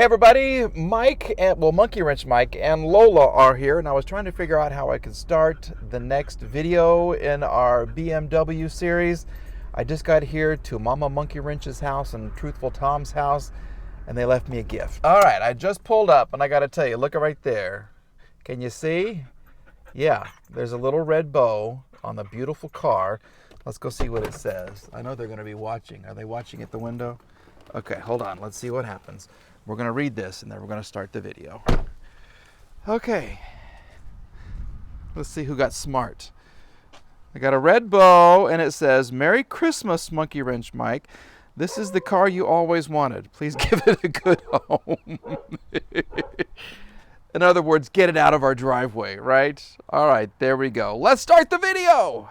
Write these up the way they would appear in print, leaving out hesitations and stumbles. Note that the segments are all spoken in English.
Hey everybody, Monkey Wrench Mike and Lola are here, and I was trying to figure out how I could start the next video in our BMW series. I just got here to Mama Monkey Wrench's house and Truthful Tom's house, and they left me a gift. All right, I just pulled up, and I gotta tell you, look right there. Can you see? Yeah, there's a little red bow on the beautiful car. Let's go see what it says. I know they're gonna be watching. Are they watching at the window? Okay, hold on, let's see what happens. We're going to read this and then we're going to start the video. Okay. Let's see who got smart. I got a red bow and it says, "Merry Christmas, Monkey Wrench Mike. This is the car you always wanted. Please give it a good home." In other words, get it out of our driveway, right? All right, there we go. Let's start the video.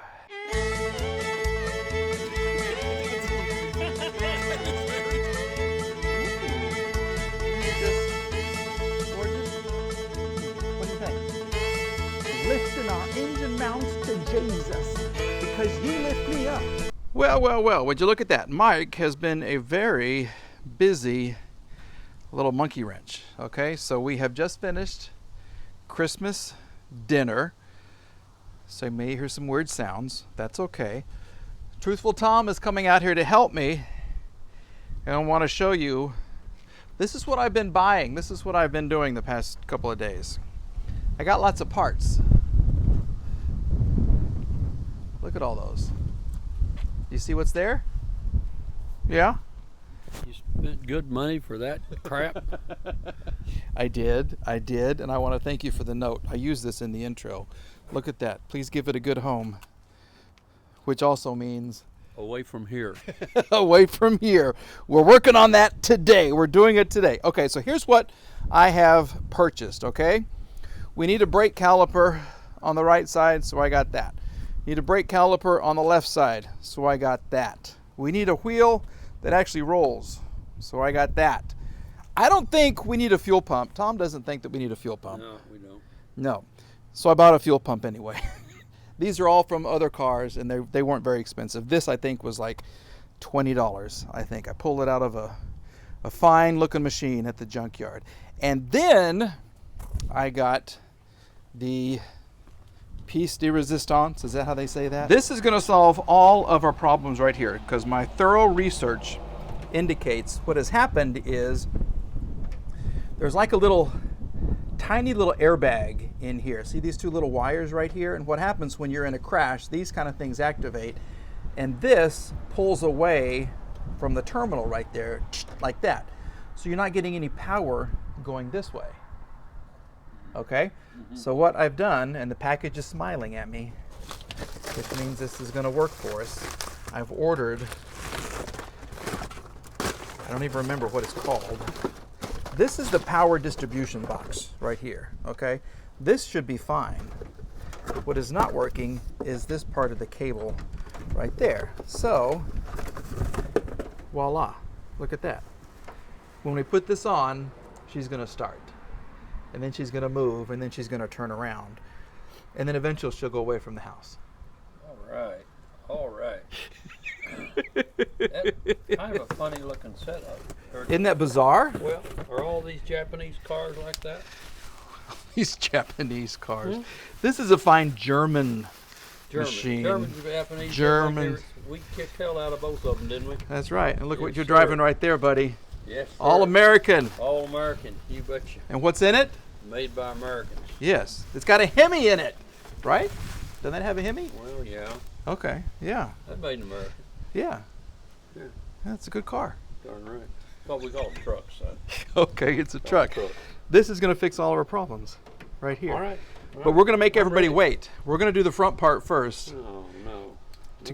Lifting our engine mounts to Jesus, because you lift me up. Well, would you look at that? Mike has been a very busy little monkey wrench. Okay, so we have just finished Christmas dinner. So you may hear some weird sounds. That's okay. Truthful Tom is coming out here to help me. And I want to show you, this is what I've been buying. This is what I've been doing the past couple of days. I got lots of parts. Look at all those. You see what's there? Yeah? You spent good money for that crap? I did, and I want to thank you for the note. I used this in the intro. Look at that. Please give it a good home. Which also means... Away from here. Away from here. We're working on that today. We're doing it today. Okay, so here's what I have purchased, okay? We need a brake caliper on the right side, so I got that. Need a brake caliper on the left side, so I got that. We need a wheel that actually rolls, so I got that. I don't think we need a fuel pump. Tom doesn't think that we need a fuel pump. No, we don't. No. So I bought a fuel pump anyway. These are all from other cars, and they weren't very expensive. This, I think, was like $20, I think. I pulled it out of a fine-looking machine at the junkyard. And then I got the piece de resistance. Is that how they say that? This is going to solve all of our problems right here, because my thorough research indicates what has happened is there's like a tiny little airbag in here. See these two little wires right here? And what happens when you're in a crash, these kind of things activate, and this pulls away from the terminal right there, like that. So you're not getting any power going this way. Okay? So what I've done, and the package is smiling at me, which means this is going to work for us. I've ordered, I don't even remember what it's called. This is the power distribution box right here, okay? This should be fine. What is not working is this part of the cable right there. So, voila, look at that. When we put this on, she's going to start. And then she's going to move, and then she's going to turn around. And then eventually she'll go away from the house. All right. That's kind of a funny looking setup. Isn't that bizarre? Well, are all these Japanese cars like that? These Japanese cars. Hmm? This is a fine German machine. German. We kicked hell out of both of them, didn't we? That's right. And look what you're driving right there, buddy. Yes, sir. All American. All American, you betcha. And what's in it? Made by Americans. Yes. It's got a Hemi in it, right? Doesn't that have a Hemi? Well, yeah. Okay, yeah. That made in America. Yeah. Yeah. That's a good car. Darn right. What we call trucks, son. Okay, it's a truck. This is going to fix all of our problems right here. All right. But we're going to make everybody wait. We're going to do the front part first. Oh, no.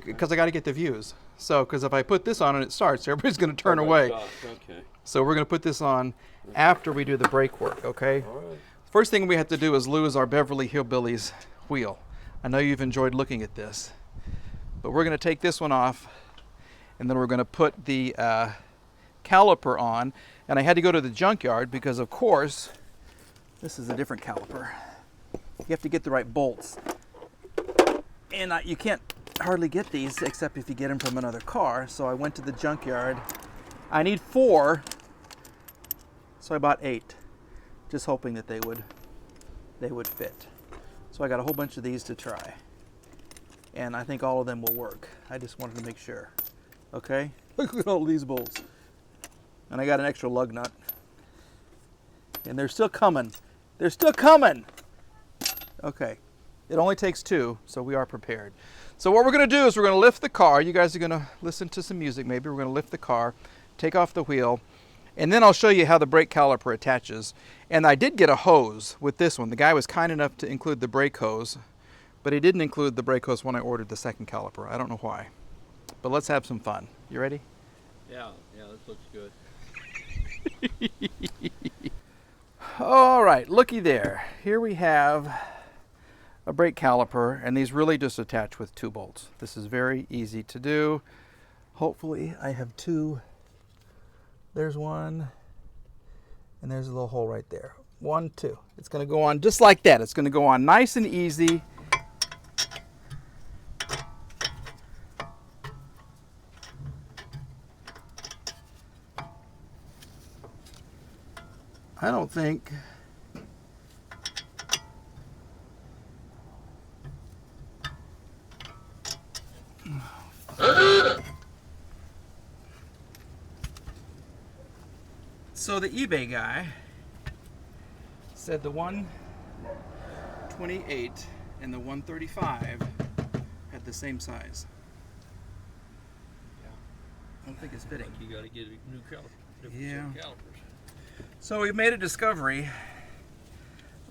Because I got to get the views. So, because if I put this on and it starts, everybody's going to turn away. Okay. So we're going to put this on after we do the brake work, okay? All right. First thing we have to do is lose our Beverly Hillbillies wheel. I know you've enjoyed looking at this. But we're going to take this one off, and then we're going to put the caliper on. And I had to go to the junkyard because, of course, this is a different caliper. You have to get the right bolts. And you can't hardly get these except if you get them from another car. So I went to the junkyard. I need 4 So I bought 8, just hoping that they would fit. So I got a whole bunch of these to try. And I think all of them will work. I just wanted to make sure. Okay? Look at all these bolts. And I got an extra lug nut. And they're still coming. They're still coming! Okay. It only takes 2, so we are prepared. So what we're going to do is we're going to lift the car. You guys are going to listen to some music maybe. We're going to lift the car, take off the wheel, and then I'll show you how the brake caliper attaches. And I did get a hose with this one. The guy was kind enough to include the brake hose, but he didn't include the brake hose when I ordered the second caliper. I don't know why. But let's have some fun. You ready? Yeah, this looks good. All right, looky there. Here we have a brake caliper, and these really just attach with 2 bolts. This is very easy to do. Hopefully I have 2. There's 1, and there's a little hole right there. 1, 2. It's going to go on just like that. It's going to go on nice and easy. I don't think so. The eBay guy said the 128 and the 135 had the same size. Yeah. I don't think it's fitting. You got to get a new caliper. Yeah. Calipers. So we've made a discovery.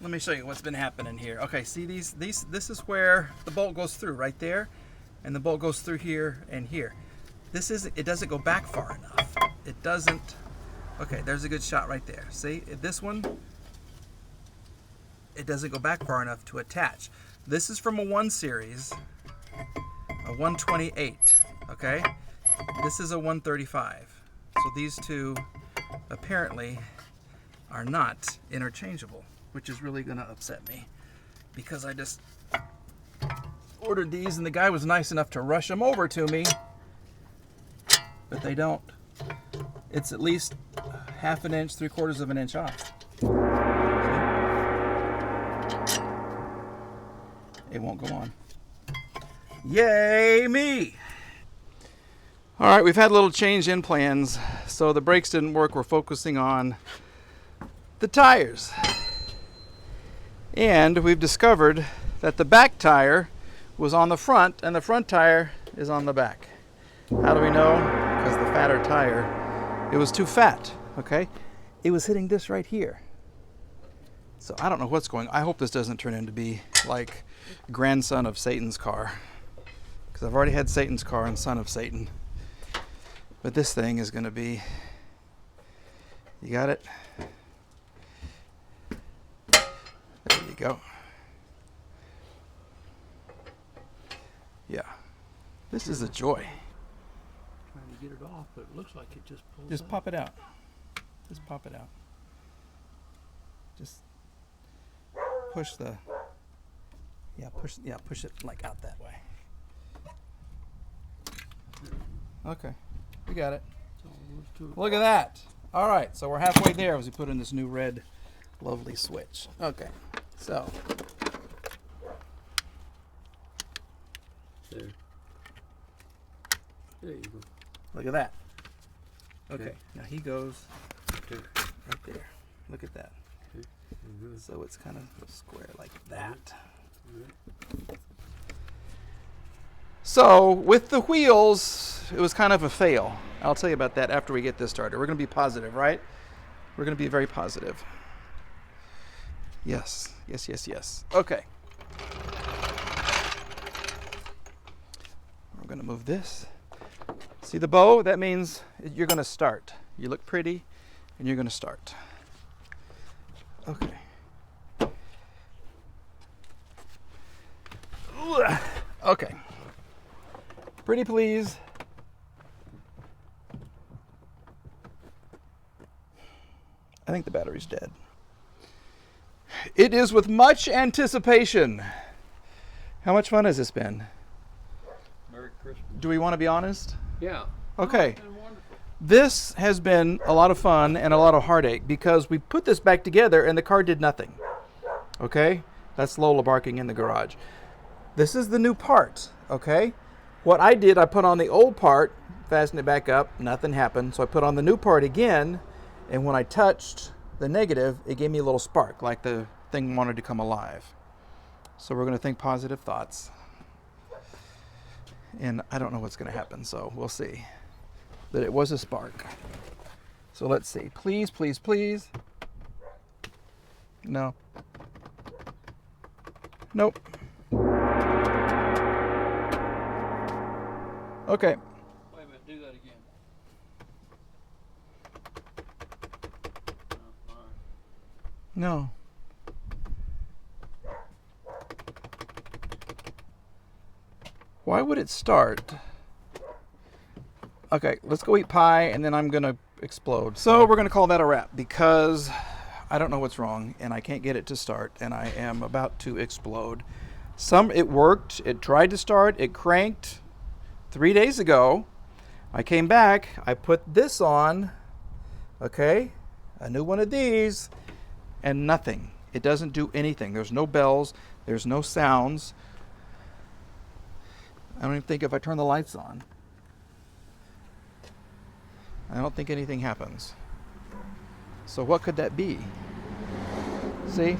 Let me show you what's been happening here. Okay, see these this is where the bolt goes through right there, and the bolt goes through here and here. It doesn't go back far enough. It doesn't. Okay, there's a good shot right there. See, this one, it doesn't go back far enough to attach. This is from a 1 series, a 128, okay? This is a 135. So these two apparently are not interchangeable, which is really going to upset me because I just ordered these and the guy was nice enough to rush them over to me, but they don't. It's at least 1/2 inch, 3/4 of an inch off. See? It won't go on. Yay me! All right, we've had a little change in plans. So the brakes didn't work. We're focusing on the tires. And we've discovered that the back tire was on the front and the front tire is on the back. How do we know? Because the fatter tire, it was too fat, okay? It was hitting this right here. So I don't know what's going on. I hope this doesn't turn into be like grandson of Satan's car. Because I've already had Satan's car and son of Satan. But this thing is going to be, you got it? There you go. Yeah. This is a joy. Trying to get it off, but it looks like it just pulls Just up. pop it out. Just pop it out. Just push the, push it like out that way. Okay. We got it. Look at that. All right, so we're halfway there as we put in this new red lovely switch. Okay, so. There. There you go. Look at that. Okay, Okay. now he goes Okay. right there. Look at that. Okay. Mhm. So it's kind of square like that. So with the wheels, it was kind of a fail. I'll tell you about that after we get this started. We're going to be positive, right? We're going to be very positive. Yes, yes, yes, yes. Okay. We're going to move this. See the bow? That means you're going to start. You look pretty, and you're going to start. Okay. Okay. Pretty please. I think the battery's dead. It is with much anticipation. How much fun has this been? Merry Christmas. Do we want to be honest? Yeah. Okay. Oh, it's been wonderful. This has been a lot of fun and a lot of heartache because we put this back together and the car did nothing. Okay? That's Lola barking in the garage. This is the new part, okay? What I did, I put on the old part, fastened it back up, nothing happened. So I put on the new part again, and when I touched the negative, it gave me a little spark, like the thing wanted to come alive. So we're going to think positive thoughts. And I don't know what's going to happen, so we'll see. But it was a spark. So let's see. Please, please, please. No. Nope. Okay. Wait a minute, do that again. Oh, all right. No. Why would it start? Okay, let's go eat pie and then I'm gonna explode. So we're gonna call that a wrap because I don't know what's wrong and I can't get it to start and I am about to explode. It worked, it tried to start, it cranked 3 days ago. I came back, I put this on, okay, a new one of these, and nothing. It doesn't do anything. There's no bells, there's no sounds. I don't even think if I turn the lights on, I don't think anything happens. So what could that be? See?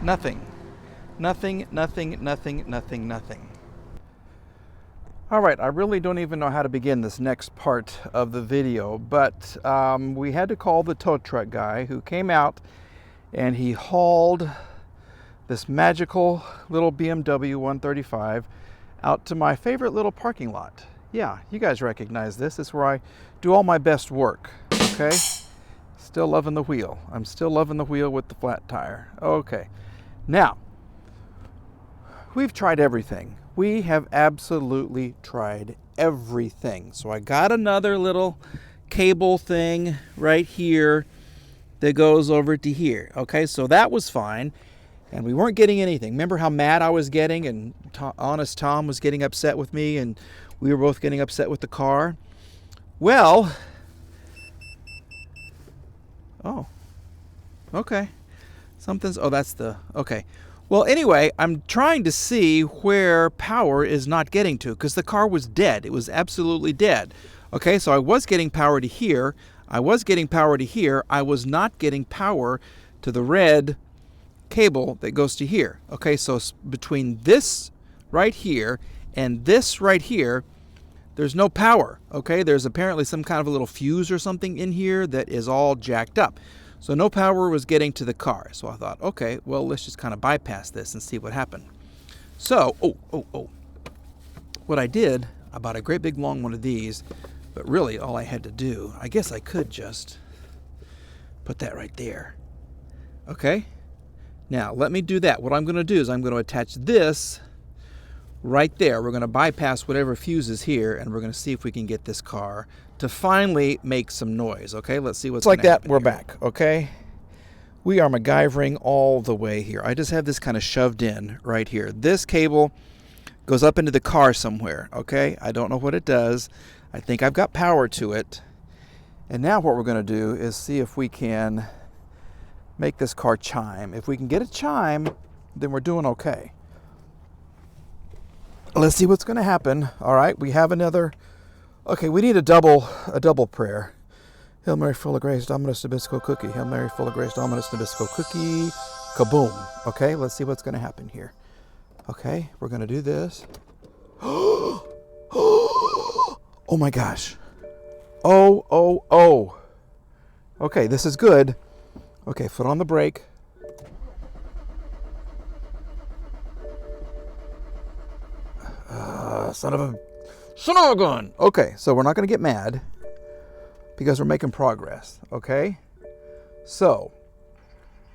Nothing. Nothing, nothing, nothing, nothing, nothing. All right, I really don't even know how to begin this next part of the video, but we had to call the tow truck guy who came out and he hauled this magical little BMW 135 out to my favorite little parking lot. Yeah, you guys recognize this. This is where I do all my best work, okay? Still loving the wheel. I'm still loving the wheel with the flat tire. Okay, now, we've tried everything. We have absolutely tried everything. So I got another little cable thing right here that goes over to here. Okay, so that was fine. And we weren't getting anything. Remember how mad I was getting and Honest Tom was getting upset with me and we were both getting upset with the car? Well, oh, okay. Okay. Well, anyway, I'm trying to see where power is not getting to because the car was dead. It was absolutely dead. Okay, so I was getting power to here. I was getting power to here. I was not getting power to the red cable that goes to here. Okay, so between this right here and this right here, there's no power. Okay, there's apparently some kind of a little fuse or something in here that is all jacked up. So no power was getting to the car. So I thought, okay, well, let's just kind of bypass this and see what happened. So, what I did, I bought a great big long one of these, but really all I had to do, I guess I could just put that right there. Okay, now let me do that. What I'm going to do is I'm going to attach this right there. We're going to bypass whatever fuse is here, and we're going to see if we can get this car to finally make some noise. Okay, let's see what's like that. We're back. Okay, we are MacGyvering all the way here. I just have this kind of shoved in right here. This cable goes up into the car somewhere. Okay, I don't know what it does. I think I've got power to it. And now what we're going to do is see if we can make this car chime. If we can get a chime, then we're doing okay. Let's see what's going to happen. All right, we have another. Okay, we need a double prayer. Hail Mary, full of grace, Dominus Nabisco cookie. Hail Mary, full of grace, Dominus Nabisco cookie. Kaboom. Okay, let's see what's going to happen here. Okay, we're going to do this. Oh my gosh. Oh. Okay, this is good. Okay, foot on the brake. Son of a gun. Okay, so we're not going to get mad because we're making progress. Okay, so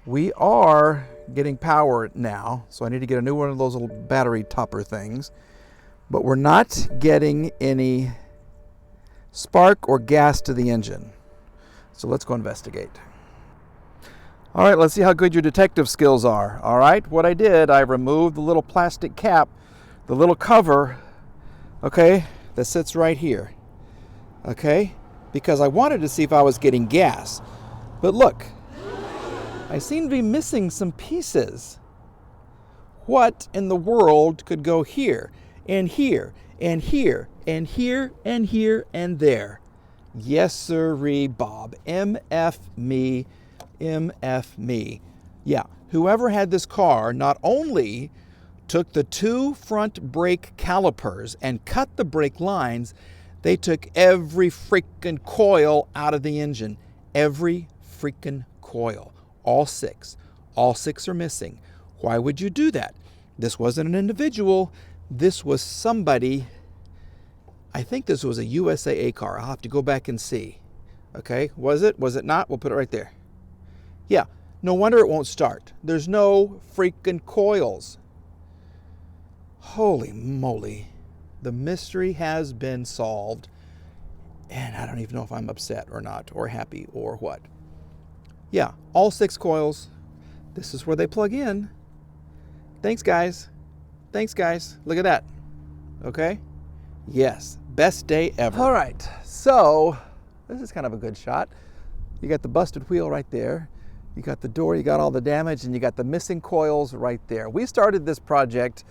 we are getting power now. So I need to get a new one of those little battery topper things, but we're not getting any spark or gas to the engine. So let's go investigate. All right, let's see how good your detective skills are. All right, what I did, I removed the little plastic cap, the little cover, okay, that sits right here. Okay, because I wanted to see if I was getting gas. But look, I seem to be missing some pieces. What in the world could go here, and here, and here, and here, and here, and there? Yes, sirree, Bob. MF me, MF me. Yeah, whoever had this car not only took the 2 front brake calipers and cut the brake lines, they took every freaking coil out of the engine. Every freaking coil. All 6. All 6 are missing. Why would you do that? This wasn't an individual. This was somebody. I think this was a USAA car. I'll have to go back and see. Okay, was it? Was it not? We'll put it right there. Yeah, no wonder it won't start. There's no freaking coils. Holy moly. The mystery has been solved. And I don't even know if I'm upset or not, or happy, or what. Yeah, all 6 coils. This is where they plug in. Thanks, guys. Thanks, guys. Look at that. Okay? Yes, best day ever. All right, so this is kind of a good shot. You got the busted wheel right there. You got the door, you got all the damage, and you got the missing coils right there. We started this project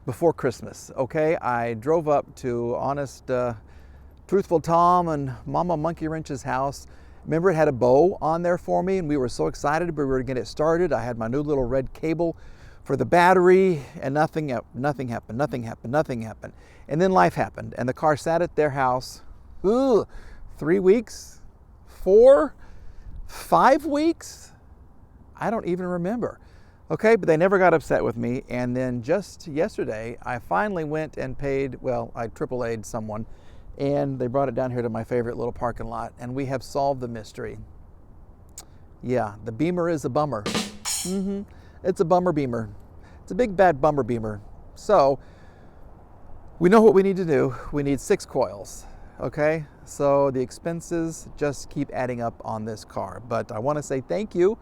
before Christmas, okay? I drove up to honest, truthful Tom and Mama Monkey Wrench's house. Remember, it had a bow on there for me, and we were so excited, but we were gonna get it started. I had my new little red cable for the battery, and nothing happened. And then life happened, and the car sat at their house, 3 weeks, 4, 5 weeks? I don't even remember. Okay, but they never got upset with me, and then just yesterday, I finally went and paid, well, I AAA'd someone, and they brought it down here to my favorite little parking lot, and we have solved the mystery. Yeah, the Beamer is a bummer. It's a bummer Beamer. It's a big bad bummer Beamer. So we know what we need to do. We need 6 coils, okay? So the expenses just keep adding up on this car. But I want to say thank you.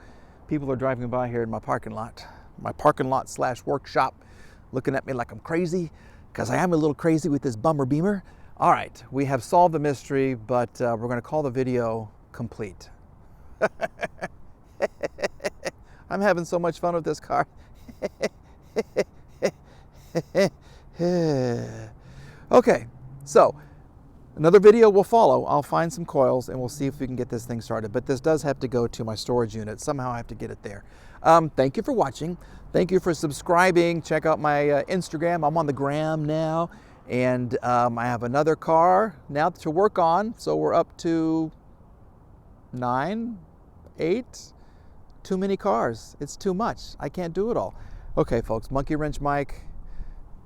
People are driving by here in my parking lot / workshop, looking at me like I'm crazy, because I am a little crazy with this bummer Beamer. All right, we have solved the mystery, but we're going to call the video complete. I'm having so much fun with this car. Okay, so another video will follow. I'll find some coils and we'll see if we can get this thing started. But this does have to go to my storage unit. Somehow I have to get it there. Thank you for watching. Thank you for subscribing. Check out my Instagram. I'm on the gram now. And I have another car now to work on. So we're up to 9, 8. Too many cars. It's too much. I can't do it all. Okay, folks, Monkey Wrench Mike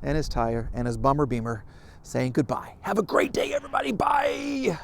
and his tire and his bummer Beamer saying goodbye. Have a great day, everybody. Bye.